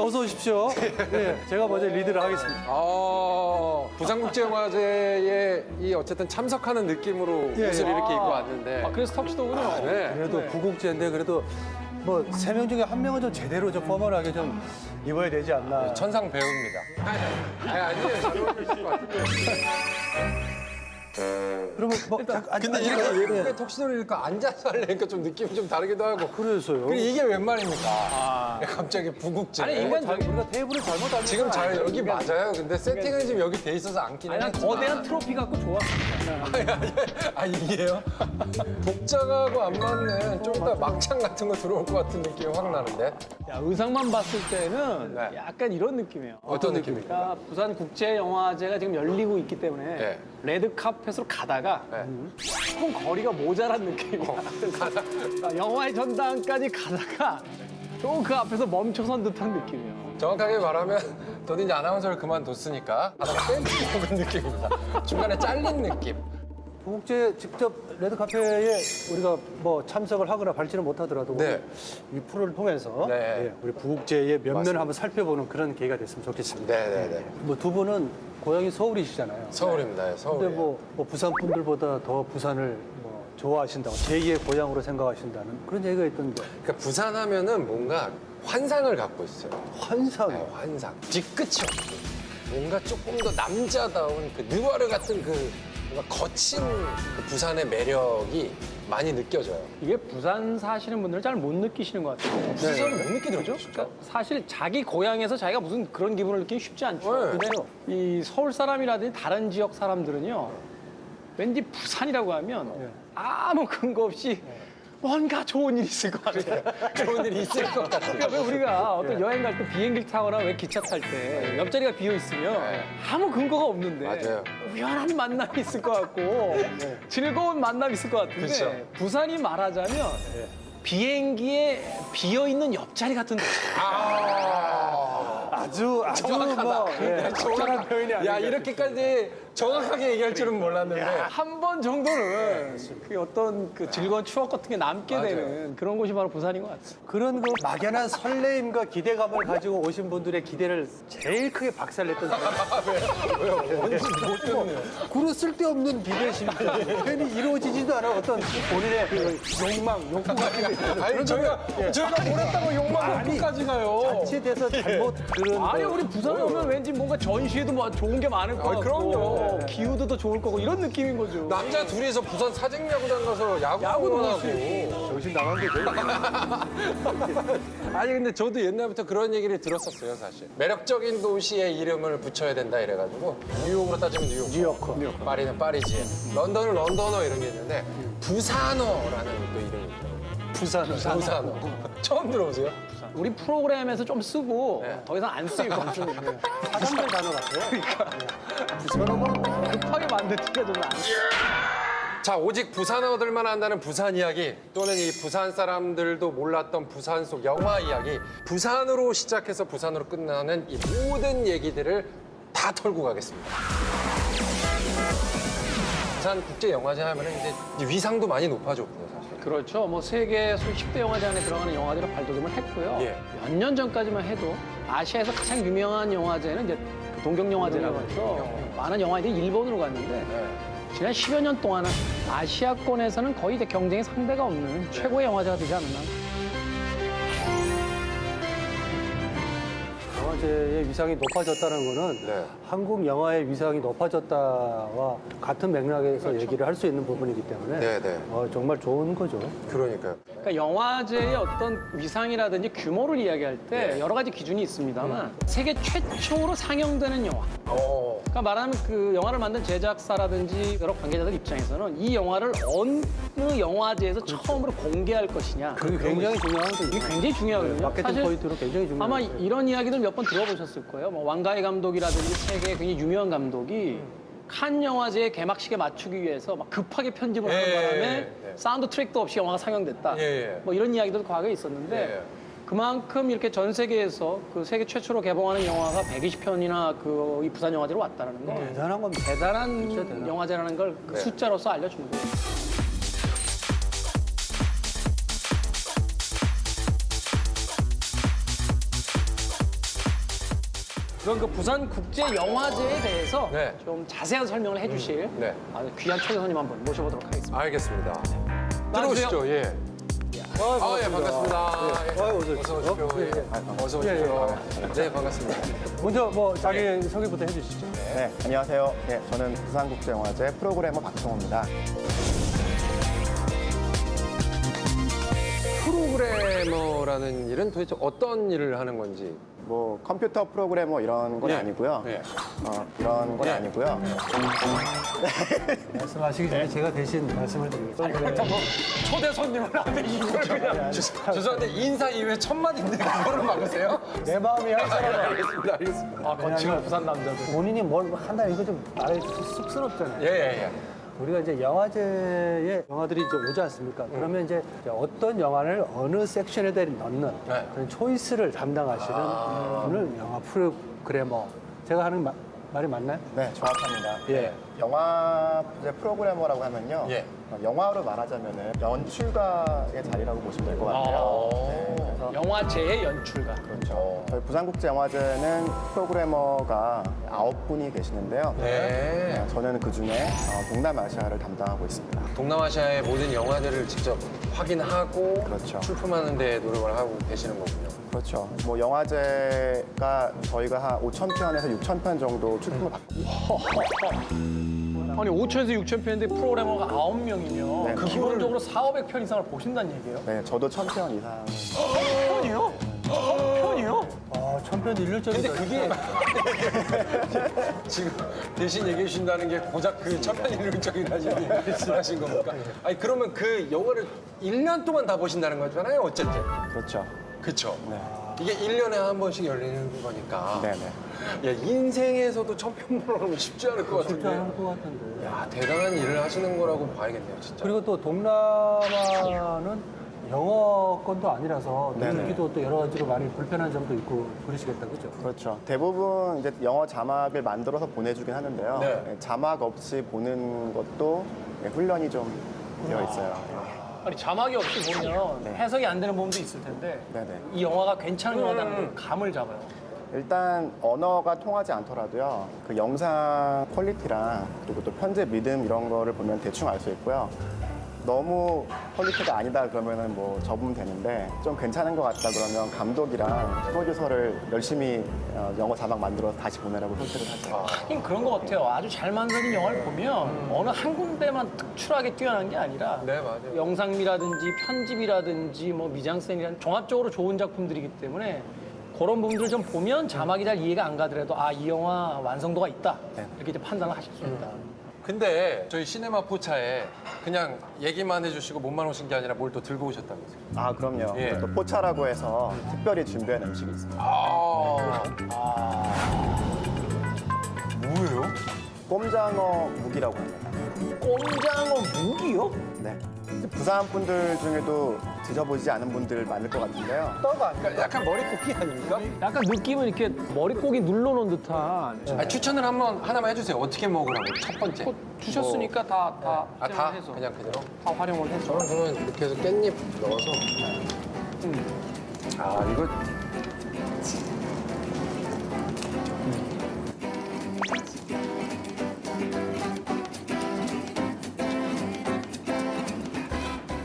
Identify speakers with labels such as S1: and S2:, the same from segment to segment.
S1: 어서 오십시오. 네, 제가 먼저 리드를 하겠습니다.
S2: 부산국제영화제에 이 어쨌든 참석하는 느낌으로
S1: 예,
S2: 옷을
S1: 예.
S2: 이렇게 입고 왔는데.
S3: 그래서 턱시도군요.
S2: 네.
S1: 그래도 부국제인데 그래도 뭐 3명 중에 1명은 좀 제대로 좀 포멀하게 좀 입어야 되지 않나.
S2: 천상 배우입니다. 아니에요. 잘 어울리실 것 같은데.
S1: 그러면 뭐
S2: 근데 이렇게 예쁘게 턱시도를 입고 앉아서 하려니까 좀 느낌이 좀 다르기도 하고.
S1: 그래서요.
S2: 근데 이게 웬 말입니까? 갑자기 부국제.
S3: 아니, 인간적인-
S1: 우리가 테이블을 잘못 앉은
S2: 지금
S1: 건
S2: 잘
S1: 아니에요.
S2: 여기 맞아요. 근데 세팅은 지금 여기 돼 있어서 앉기는
S3: 난
S2: 했지만.
S3: 거대한 트로피 갖고 좋았습니다.
S2: 아 이게요? 복장하고 안 맞는 좀 이따 막창 같은 거 들어올 것 같은 느낌이 확 나는데.
S3: 야, 의상만 봤을 때는
S2: 네.
S3: 약간 이런 느낌이에요.
S2: 어떤 느낌입니까?
S3: 그러니까 부산국제영화제가 지금 열리고 있기 때문에
S2: 네.
S3: 레드카펫으로 가다가
S2: 네.
S3: 조금 거리가 모자란 느낌이야. 그래서 영화의 전당까지 가다가 조금 그 앞에서 멈춰선 듯한 느낌이에요.
S2: 정확하게 말하면 저도 이제 아나운서를 그만뒀으니까 하다가 댄스 먹은 느낌입니다. 중간에 잘린 느낌.
S1: 부국제 직접 레드카페에 우리가 뭐 참석을 하거나 밟지는 못하더라도
S2: 네.
S1: 이 프로를 통해서
S2: 네.
S1: 예, 우리 부국제의 면면을
S2: 맞습니다.
S1: 한번 살펴보는 그런 계기가 됐으면 좋겠습니다.
S2: 네네네.
S1: 뭐 두 분은 고향이 서울이시잖아요.
S2: 서울입니다. 서울.
S1: 근데 뭐 부산 분들보다 더 부산을 뭐 좋아하신다고 제2의 고향으로 생각하신다는 그런 얘기가 있던데
S2: 그러니까 부산 하면은 뭔가 환상을 갖고 있어요.
S1: 환상.
S2: 네, 환상. 뒤끝이 없고 뭔가 조금 더 남자다운 그 느와르 같은 그 뭔가 거친 그 부산의 매력이 많이 느껴져요.
S3: 이게 부산 사시는 분들은 잘 못 느끼시는 것 같아요.
S2: 부산을 못 느끼더라고요.
S3: 그러니까 사실 자기 고향에서 자기가 무슨 그런 기분을 느끼기 쉽지 않죠.
S2: 네.
S3: 근데 이 서울 사람이라든지 다른 지역 사람들은요, 왠지 부산이라고 하면 아무 근거 없이 뭔가 좋은 일이 있을 것 같아요.
S2: 좋은 일이 있을 것 같아요.
S3: 그러니까 왜 우리가 어떤 여행 갈 때 비행기를 타거나 왜 기차 탈 때 옆자리가 비어 있으면 아무 근거가 없는데
S2: 맞아요.
S3: 우연한 만남이 있을 것 같고 즐거운 만남이 있을 것 같은데
S2: 그쵸.
S3: 부산이 말하자면 비행기에 비어 있는 옆자리 같은 데.
S1: 아주
S2: 정확하다.
S1: 뭐 적절한 표현이 아니에요.
S2: 야 이렇게까지 정확하게 얘기할 줄은 몰랐는데.
S3: 한 번 정도는 그 어떤 그 즐거운 추억 같은 게 남게
S2: 맞아요.
S3: 되는 그런 곳이 바로 부산인 것 같아요.
S1: 그런 그 막연한 설레임과 기대감을 가지고 오신 분들의 기대를 제일 크게 박살냈던 사람.
S2: 못 듣네요.
S1: 그런 쓸데없는 기대심 괜히 이루어지지도 않은 어떤 본인의 그 욕망, 욕구 같은 게 있어요.
S2: 아니 저희가 뭘 했다고 욕망
S1: 아니,
S2: 먹고까지 가요.
S1: 자칫해서 잘못 들은
S3: 아니
S1: 거.
S3: 우리 부산에 오면 왠지 뭔가 전시회도 뭐 좋은 게 많을 것 같고
S2: 그럼요.
S3: 기후도 더 좋을 거고 이런 느낌인 거죠.
S2: 남자 둘이서 부산 사직야구장 가서 야구도
S3: 놀
S2: 하고.
S3: 수 있고.
S1: 정신 나간 게 제일
S2: 아니 근데 저도 옛날부터 그런 얘기를 들었었어요 사실. 매력적인 도시의 이름을 붙여야 된다 이래가지고 뉴욕으로 따지면 뉴요커, 파리는 파리지, 런던은 런던어 이런 게 있는데 부산어라는 또 이름이 있더라고요. 부산어. 처음 들어보세요?
S3: 우리 프로그램에서 좀 쓰고
S2: 네.
S3: 더 이상 안 쓰일 것 같아요.
S1: 사람들 단어 같아요.
S3: 급하게 만든 티가 좀 나.
S2: 자, 오직 부산어들만 안다는 부산 이야기 또는 이 부산 사람들도 몰랐던 부산 속 영화 이야기, 부산으로 시작해서 부산으로 끝나는 이 모든 얘기들을 다 털고 가겠습니다. 부산 국제영화제 하면은 이제 위상도 많이 높아졌고요, 사실.
S3: 그렇죠. 뭐 세계 10대 영화제 안에 들어가는 영화들을 발돋움을 했고요.
S2: 예.
S3: 몇 년 전까지만 해도 아시아에서 가장 유명한 영화제는 이제 그 동경영화제라고 해서 많은 영화들이 일본으로 갔는데
S2: 네.
S3: 지난 10여 년 동안은 아시아권에서는 거의 이제 경쟁의 상대가 없는 최고의 영화제가 되지 않았나.
S1: 영화제의 위상이 높아졌다는 거는
S2: 네.
S1: 한국 영화의 위상이 높아졌다와 같은 맥락에서 얘기를 할 수 있는 부분이기 때문에
S2: 네, 네.
S1: 정말 좋은 거죠.
S2: 그러니까요.
S3: 그러니까 영화제의 어떤 위상이라든지 규모를 이야기할 때
S2: 예.
S3: 여러 가지 기준이 있습니다만 세계 최초로 상영되는 영화.
S2: 어.
S3: 그러니까 말하면 그 영화를 만든 제작사라든지 여러 관계자들 입장에서는 이 영화를 어느 영화제에서 처음으로 공개할 것이냐.
S1: 그게 굉장히 중요한 거죠.
S3: 이게 굉장히 중요하거든요.
S1: 마케팅
S3: 사실
S1: 포인트로 굉장히 중요해요.
S3: 아마 이런 이야기들 몇 번 들어보셨을 거예요. 뭐 왕가희 감독이라든지 세계의 굉장히 유명한 감독이 칸 영화제 개막식에 맞추기 위해서 막 급하게 편집을 하는
S2: 예,
S3: 바람에
S2: 예.
S3: 사운드 트랙도 없이 영화가 상영됐다.
S2: 예, 예.
S3: 뭐 이런 이야기도 과거에 있었는데
S2: 예.
S3: 그만큼 이렇게 전 세계에서 그 세계 최초로 개봉하는 영화가 120편이나 그 이 부산 영화제로 왔다는 거
S1: 대단한 겁니다.
S3: 대단한
S1: 대단하다.
S3: 영화제라는 걸그
S2: 네.
S3: 숫자로서 알려준 거예요. 그럼 그 부산 국제 영화제에 대해서
S2: 네.
S3: 좀 자세한 설명을 해주실
S2: 네.
S3: 아주 귀한 초대손님 한번 모셔보도록 하겠습니다.
S2: 알겠습니다. 들어오시죠. 예. 아, 예, 반갑습니다. 예.
S1: 어서
S2: 어서 오십시오. 예. 어서 오십시오. 네, 반갑습니다.
S1: 먼저 뭐 자기 소개부터 해주시죠.
S4: 네, 안녕하세요. 네, 저는 부산국제영화제 프로그래머 박성호입니다.
S2: 프로그래머라는 일은 도대체 어떤 일을 하는 건지.
S4: 뭐 컴퓨터 프로그래머 이런 건
S2: 예.
S4: 아니고요.
S2: 예.
S4: 이런 건
S2: 예.
S4: 아니고요.
S1: 말씀하시기 전에 제가 대신 말씀을 드리겠습니다.
S3: 초대 손님한테 이걸 그냥
S2: 죄송한데 인사 이후에 첫 마디인데 그거를 막으세요?
S1: 내 마음이 항상
S2: 알겠습니다. 알겠습니다.
S3: 아, 거칠은 부산 남자들.
S1: 본인이 뭘 한다 이거 좀 말해주시 쑥스럽잖아요.
S2: 예, 예, 예.
S1: 우리가 이제 영화제에 영화들이 이제 오지 않습니까? 그러면 이제 어떤 영화를 어느 섹션에 넣는
S2: 네.
S1: 그런 초이스를 담당하시는 분을 영화 프로그래머. 제가 하는 말이 맞나요?
S4: 네, 정확합니다.
S1: 예.
S4: 영화 프로그래머라고 하면요.
S2: 예.
S4: 영화로 말하자면은 연출가의 자리라고 보시면 될 것 같아요. 네, 그래서
S3: 영화제의 연출가.
S4: 그렇죠. 저희 부산국제영화제는 프로그래머가 9분이 계시는데요.
S2: 네.
S4: 저는 그중에 동남아시아를 담당하고 있습니다.
S2: 동남아시아의 모든 영화들을 직접 확인하고
S4: 그렇죠.
S2: 출품하는 데 노력을 하고 계시는 거군요.
S4: 그렇죠. 뭐 영화제가 저희가 한 5,000편에서 6,000편 정도 출품을 받고
S3: 아니 5천에서 6천 편인데 프로그래머가 9명이면
S4: 네.
S3: 기본적으로 4,500편 이상을 보신다는 얘기예요?
S4: 네, 저도 1,000편 이상.
S3: 편이요? 편이요?
S1: 아, 천편 일률적이다.
S2: 근데 그게 지금 대신 얘기해 주신다는 게 고작 그 천편일률적이라는 말씀하신 겁니까? 아니 그러면 그 영화를 1년 동안 다 보신다는 거잖아요, 어쨌든.
S4: 그렇죠.
S2: 그쵸?
S4: 네.
S2: 이게 1년에 한 번씩 열리는 거니까.
S4: 네네.
S2: 야, 인생에서도 천편 보는 쉽지 않을 것
S1: 쉽지
S2: 같은데.
S1: 않을 것 같은데.
S2: 야, 대단한 일을 하시는 거라고 봐야겠네요, 진짜.
S1: 그리고 또 동남아는 영어권도 아니라서
S4: 네네.
S1: 듣기도 또 여러 가지로 많이 불편한 점도 있고 그러시겠다, 그죠?
S4: 그렇죠. 대부분 이제 영어 자막을 만들어서 보내주긴 하는데요.
S2: 네.
S4: 자막 없이 보는 것도 훈련이 좀 되어 있어요.
S3: 아니 자막이 없이 보면
S4: 네.
S3: 해석이 안 되는 부분도 있을 텐데
S4: 네네.
S3: 이 영화가 괜찮은 영화다는 걸 감을 잡아요.
S4: 일단 언어가 통하지 않더라도요. 그 영상 퀄리티랑 그리고 또 편집 리듬 이런 거를 보면 대충 알 수 있고요. 너무 퀄리티가 아니다 그러면은 뭐 접으면 되는데 좀 괜찮은 것 같다 그러면 감독이랑 프로듀서를 열심히 영어 자막 만들어서 다시 보내라고 설득을 하죠.
S3: 하긴 그런 것 같아요. 아주 잘 만든 영화를 보면 어느 한 군데만 특출하게 뛰어난 게 아니라
S2: 네, 맞아요.
S3: 영상미라든지 편집이라든지 뭐 미장센이라든지 종합적으로 좋은 작품들이기 때문에 그런 부분들 좀 보면 자막이 잘 이해가 안 가더라도 아, 이 영화 완성도가 있다.
S4: 네.
S3: 이렇게 이제 판단을 하실 수 있다.
S2: 근데 저희 시네마 포차에 그냥 얘기만 해주시고 몸만 오신 게 아니라 뭘 또 들고 오셨다면서요?
S4: 아 그럼요.
S2: 예.
S4: 또 포차라고 해서 특별히 준비한 음식이 있습니다.
S2: 뭐예요?
S4: 꼼장어 묵이라고 합니다.
S3: 꼼장어 무기요?
S4: 네. 부산 분들 중에도 드셔보지 않은 분들 많을 것 같은데요.
S1: 떡 아니야?
S2: 그러니까 약간 머리꼽기 아닙니까?
S3: 약간 느낌은 이렇게 머릿고기 눌러놓은 듯한.
S2: 아니, 추천을 하나만 해주세요. 어떻게 먹으라고 첫 번째.
S3: 뭐 주셨으니까 다
S2: 아, 다
S3: 해서
S2: 그냥 그대로?
S3: 다 활용을 해서.
S2: 저는 그러면 이렇게 해서 깻잎 넣어서. 아, 이거.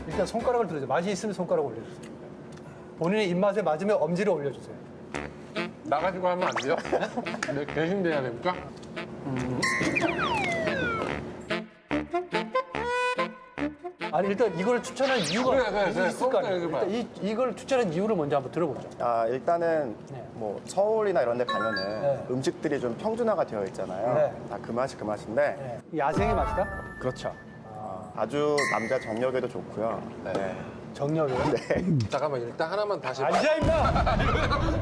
S1: 일단 손가락을 들어주세요. 맛이 있으면 손가락 올려주세요. 본인의 입맛에 맞으면 엄지를 올려주세요.
S2: 나가지고 하면 안 돼요? 네, 대신돼야 됩니까?
S1: 아니 일단 이걸 추천한 이유가
S2: 그래.
S1: 있을 거 아니에요.
S2: 그러니까
S1: 일단 이걸 추천한 이유를 먼저 한번 들어보죠.
S4: 일단은
S1: 네.
S4: 뭐 서울이나 이런 데 가면은
S1: 네.
S4: 음식들이 좀 평준화가 되어 있잖아요.
S1: 네.
S4: 그 맛이 그 맛인데
S1: 네. 야생의 맛이다?
S4: 그렇죠. 아주 남자 정력에도 좋고요.
S2: 네.
S1: 정력이요?
S2: 잠깐만, 일단 하나만 다시.
S1: 앉아 임마!
S2: 하나만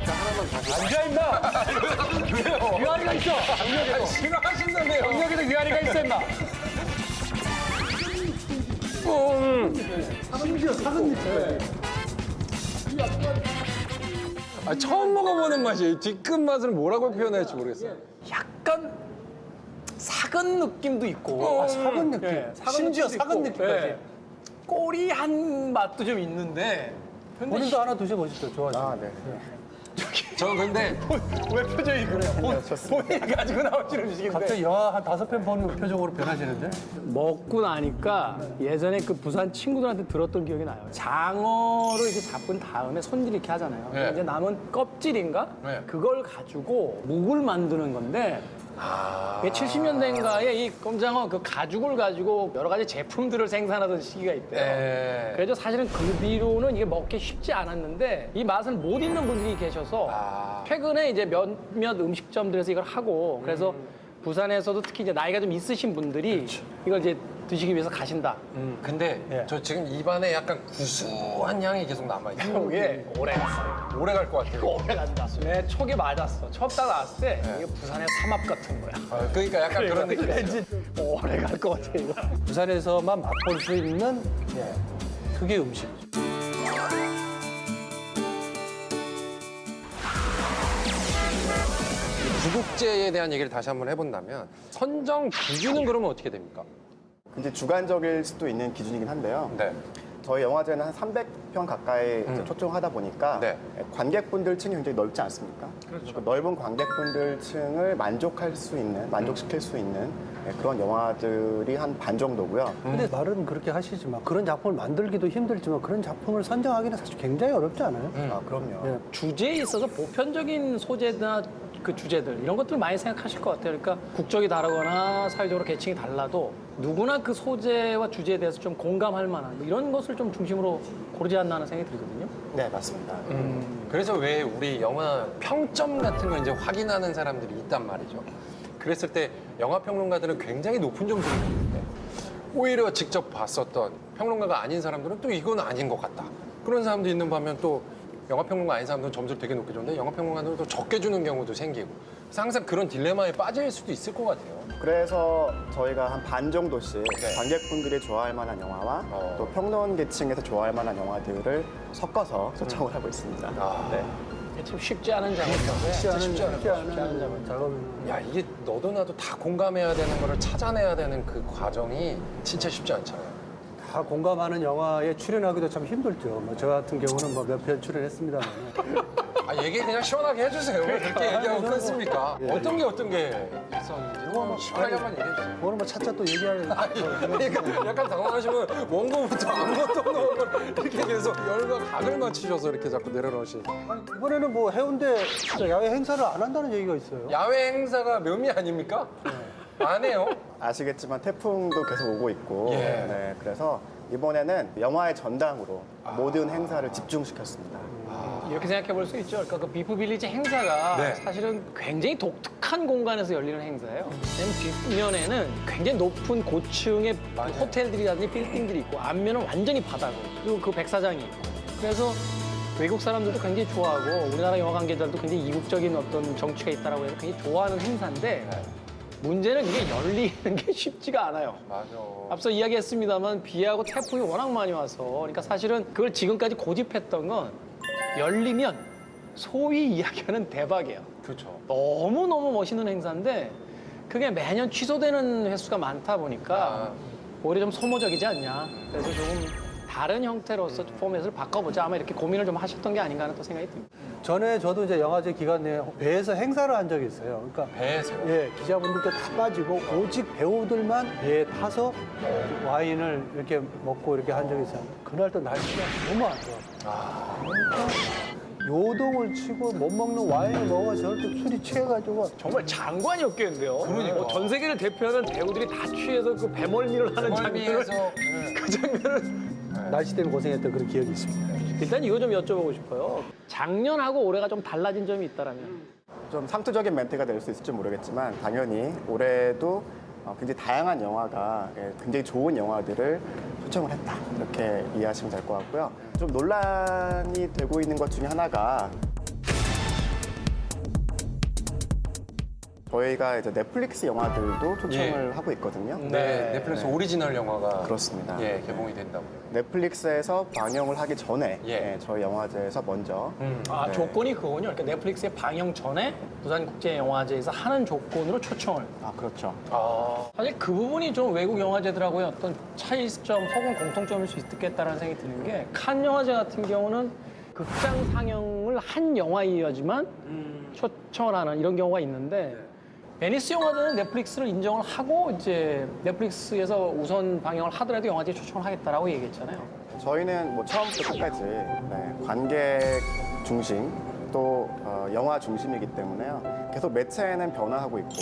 S2: 다시.
S1: 앉아 임마! 왜요? 위아리가 있어. 정력에도.
S2: 싫어하신다며요.
S1: 정력에도 위아리가 있어 임마. 심지어 사근 느낌.
S2: 아, 처음 먹어보는 맛이에요. 뒤끝 맛을 뭐라고 표현해야 할지 모르겠어요.
S3: 약간 사근 느낌도 있고.
S1: 사근 느낌.
S3: 예,
S1: 심지어
S3: 느낌도
S1: 사근
S3: 있고.
S1: 느낌까지.
S3: 예. 꼬리한 맛도 좀 있는데. 근데
S1: 본인도 하나 드셔보시죠. 좋아하시죠?
S4: 네.
S2: 저 근데
S3: 왜 표정이 그래요? 본인이 가지고 나오시는 음식인데.
S1: 갑자기 영화 한 5편 보는 표정으로 변하시는데?
S3: 먹고 나니까 예전에 그 부산 친구들한테 들었던 기억이 나요. 장어를 이제 잡은 다음에 손질 이렇게 하잖아요.
S2: 네.
S3: 이제 남은 껍질인가?
S2: 네.
S3: 그걸 가지고 묵을 만드는 건데
S2: 아.
S3: 70년대인가에 이 꼼장어 그 가죽을 가지고 여러 가지 제품들을 생산하던 시기가 있대요.
S2: 네.
S3: 그래서 사실은 그 뒤로는 이게 먹기 쉽지 않았는데 이 맛을 못 잊는 분들이 계셔서
S2: 아.
S3: 최근에 이제 몇몇 음식점들에서 이걸 하고 그래서 부산에서도 특히 이제 나이가 좀 있으신 분들이 이걸 이제 드시기 위해서 가신다.
S2: 근데
S3: 예.
S2: 저 지금 입안에 약간 구수한 향이 계속 남아있어요.
S3: 이게 오래 갔어요.
S2: 오래 갈 것 같아요.
S3: 오래 간다. 내 촉에 맞았어. 첩다 나왔을 때 이게 부산의 삼합 같은 거야.
S2: 아, 그러니까 약간 그런 느낌이 있어요.
S3: 왠지 오래 갈 것 같아 이거.
S1: 부산에서만 맛볼 수 있는 특유의 음식이죠.
S2: 구국제에 대한 얘기를 다시 한번 해본다면 선정 기준은 그러면 어떻게 됩니까?
S4: 이제 주관적일 수도 있는 기준이긴 한데요.
S2: 네.
S4: 저희 영화제는 한 300편 가까이 이제 초청하다 보니까
S2: 네.
S4: 관객분들 층이 굉장히 넓지 않습니까? 그렇죠. 넓은 관객분들 층을 만족할 수 있는, 만족시킬 수 있는 그런 영화들이 한 반 정도고요.
S1: 근데 말은 그렇게 하시지만 그런 작품을 만들기도 힘들지만 그런 작품을 선정하기는 사실 굉장히 어렵지 않아요?
S4: 아, 그럼요.
S1: 예.
S3: 주제에 있어서 보편적인 소재나 그 주제들 이런 것들 많이 생각하실 것 같아요. 그러니까 국적이 다르거나 사회적으로 계층이 달라도 누구나 그 소재와 주제에 대해서 좀 공감할 만한 뭐 이런 것을 좀 중심으로 고르지 않나 하는 생각이 들거든요.
S4: 네, 맞습니다.
S2: 그래서 왜 우리 영화 평점 같은 거 이제 확인하는 사람들이 있단 말이죠. 그랬을 때 영화 평론가들은 굉장히 높은 점수를 주는데 오히려 직접 봤었던 평론가가 아닌 사람들은 또 이건 아닌 것 같다. 그런 사람도 있는 반면 또 영화 평론가 아닌 사람들은 점수를 되게 높게 주는데 영화 평론가들은 또 적게 주는 경우도 생기고 그래서 항상 그런 딜레마에 빠질 수도 있을 것 같아요.
S4: 그래서 저희가 한 반 정도씩 관객분들이 좋아할 만한 영화와 또 평론 계층에서 좋아할 만한 영화들을 섞어서 초청을 하고 있습니다. 네.
S3: 참 쉽지 않은 작업인데
S1: 쉽지 않은 작업이.
S2: 야 이게 너도 나도 다 공감해야 되는 거를 찾아내야 되는 그 과정이 진짜 쉽지 않잖아요.
S1: 다 공감하는 영화에 출연하기도 참 힘들죠. 뭐 저 같은 경우는 뭐 몇 편 출연했습니다만.
S2: 아 얘기 그냥 시원하게 해주세요. 왜 그렇게 얘기하고 끊습니까? 어떤 게 있었는지 한번 시원하게 한번 얘기해 주세요.
S1: 오늘 뭐 차차 또 얘기할.
S2: 그러니까 약간 당황하시면 원고부터 아무것도 없는 걸 이렇게 계속 열과 각을 맞추셔서 이렇게 자꾸 내려놓으시.
S1: 이번에는 뭐 해운대 야외 행사를 안 한다는 얘기가 있어요.
S2: 야외 행사가 묘미 아닙니까? 안 해요?
S4: 아시겠지만 태풍도 계속 오고 있고
S2: 예.
S4: 네, 그래서 이번에는 영화의 전당으로 모든 행사를 집중시켰습니다.
S3: 이렇게 생각해 볼 수 있죠. 그러니까 그 비프 빌리지 행사가
S2: 네.
S3: 사실은 굉장히 독특한 공간에서 열리는 행사예요. 왜냐면 뒷면에는 굉장히 높은 고층의 호텔들이라든지 빌딩들이 있고 앞면은 완전히 바다고 그리고 그 백사장이 있고 그래서 외국 사람들도 굉장히 좋아하고 우리나라 영화 관계자들도 굉장히 이국적인 어떤 정치가 있다라고 해서 굉장히 좋아하는 행사인데 문제는 이게 열리는 게 쉽지가 않아요.
S2: 맞아.
S3: 앞서 이야기했습니다만 비하고 태풍이 워낙 많이 와서 그러니까 사실은 그걸 지금까지 고집했던 건 열리면 소위 이야기하는 대박이에요.
S2: 그렇죠.
S3: 너무너무 멋있는 행사인데 그게 매년 취소되는 횟수가 많다 보니까 오히려 좀 소모적이지 않냐. 그래서 조금 다른 형태로서 포맷을 바꿔보자 아마 이렇게 고민을 좀 하셨던 게 아닌가 하는 또 생각이 듭니다.
S1: 전에 저도 이제 영화제 기간 내에 배에서 행사를 한 적이 있어요. 그러니까
S2: 배에서.
S1: 예, 기자분들도 다 빠지고 오직 배우들만 배에 타서 와인을 이렇게 먹고 이렇게 한 적이 있어요. 그날 또 날씨가 너무 안 좋아. 요동을 치고 못 먹는 와인을 먹어서 저를 또 술이 취해가지고
S3: 정말 장관이었겠는데요. 그러니까. 전 세계를 대표하는 배우들이 다 취해서 그 배멀미를 하는 장면을
S2: 멀미에서
S3: 그 장면을
S1: 날씨 때문에 고생했던 그런 기억이 있습니다.
S3: 일단 이거 좀 여쭤보고 싶어요. 작년하고 올해가 좀 달라진 점이 있다라면
S4: 좀 상투적인 멘트가 될 수 있을지 모르겠지만 당연히 올해도 굉장히 다양한 영화가 굉장히 좋은 영화들을 초청을 했다 이렇게 이해하시면 될 것 같고요. 좀 논란이 되고 있는 것 중에 하나가 저희가 이제 넷플릭스 영화들도 초청을 하고 있거든요.
S2: 네, 넷플릭스 오리지널 영화가
S4: 그렇습니다.
S2: 예, 개봉이 된다고요.
S4: 넷플릭스에서 방영을 하기 전에
S2: 예.
S4: 저희 영화제에서 먼저
S3: 아, 조건이 그거군요. 그러니까 넷플릭스에 방영 전에 부산국제영화제에서 하는 조건으로 초청을.
S4: 그렇죠.
S3: 사실 그 부분이 좀 외국 영화제들하고의 어떤 차이점 혹은 공통점일 수 있겠다라는 생각이 드는 게 칸 영화제 같은 경우는 극장 상영을 한 영화이어야지만 초청을 하는 이런 경우가 있는데 베니스 영화제는 넷플릭스를 인정을 하고 이제 넷플릭스에서 우선 방영을 하더라도 영화제에 초청을 하겠다라고 얘기했잖아요.
S4: 저희는 뭐 처음부터 끝까지 관객 중심 또 영화 중심이기 때문에요. 계속 매체는 변화하고 있고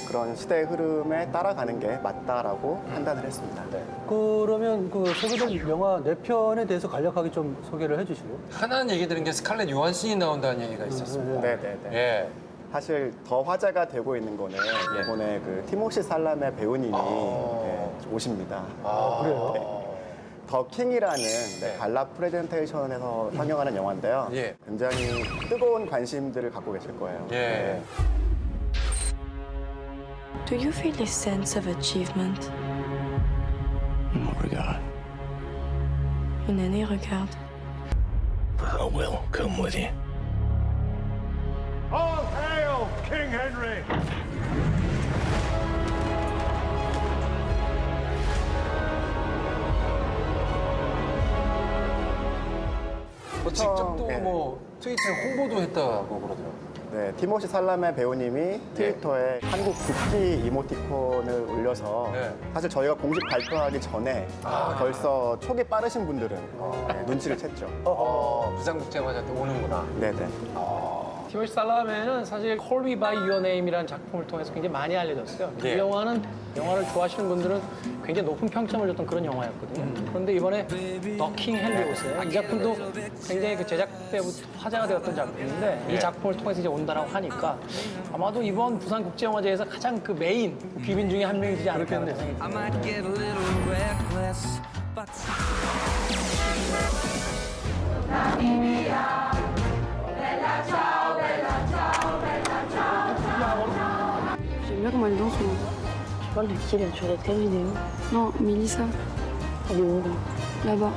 S4: 그런 시대의 흐름에 따라가는 게 맞다라고 판단을 했습니다.
S1: 그러면 그 소개된 영화 4편에 대해서 간략하게 좀 소개를 해주실래요?
S2: 하나는 얘기 들은 게 스칼렛 요한슨이 나온다는 얘기가 있었습니다.
S4: 네네네.
S2: 예.
S4: 사실 더 화제가 되고 있는 거는 이번에 그 티모시 살라메 배우님이 오십니다.
S1: 그래요?
S4: 더 킹이라는 갈라 프레젠테이션에서 상영하는 영화인데요.
S2: 예.
S4: 굉장히 뜨거운 관심들을 갖고 계실 거예요.
S2: 예.
S5: Do you feel a sense of achievement?
S6: In what regard?
S5: In any regard?
S6: I will come with you.
S7: All hail King Henry!
S2: 뭐 직접 또
S4: 예.
S2: 뭐 트위터에 홍보도 했다고 그러더라고요.
S4: 네, 티모시 살라메 배우님이 트위터에 한국 국기 이모티콘을 올려서
S2: 네.
S4: 사실 저희가 공식 발표하기 전에 벌써 촉이 빠르신 분들은 눈치를 챘죠.
S2: 부산국제영화제 때 오는구나.
S4: 네네.
S3: 티모시 살라메는 사실 Call Me By Your Name이라는 작품을 통해서 굉장히 많이 알려졌어요.
S2: 예.
S3: 이 영화는 영화를 좋아하시는 분들은 굉장히 높은 평점을 줬던 그런 영화였거든요. 그런데 이번에 더 킹 헨리 오세요. 이 작품도 굉장히 그 제작 때부터 화제가 되었던 작품인데 이 작품을 통해서 이제 온다라고 하니까 아마도 이번 부산국제영화제에서 가장 그 메인 귀빈 중에 한 명이지 않을까 하는 생각이 듭니다.
S8: I might get a little reckless, but
S9: J'aime bien comment elle danse, moi.
S5: Tu parles de qui là? Tu regardes quelle vidéo?
S9: Non, Mélissa,
S5: Elle est où là?
S9: là-bas.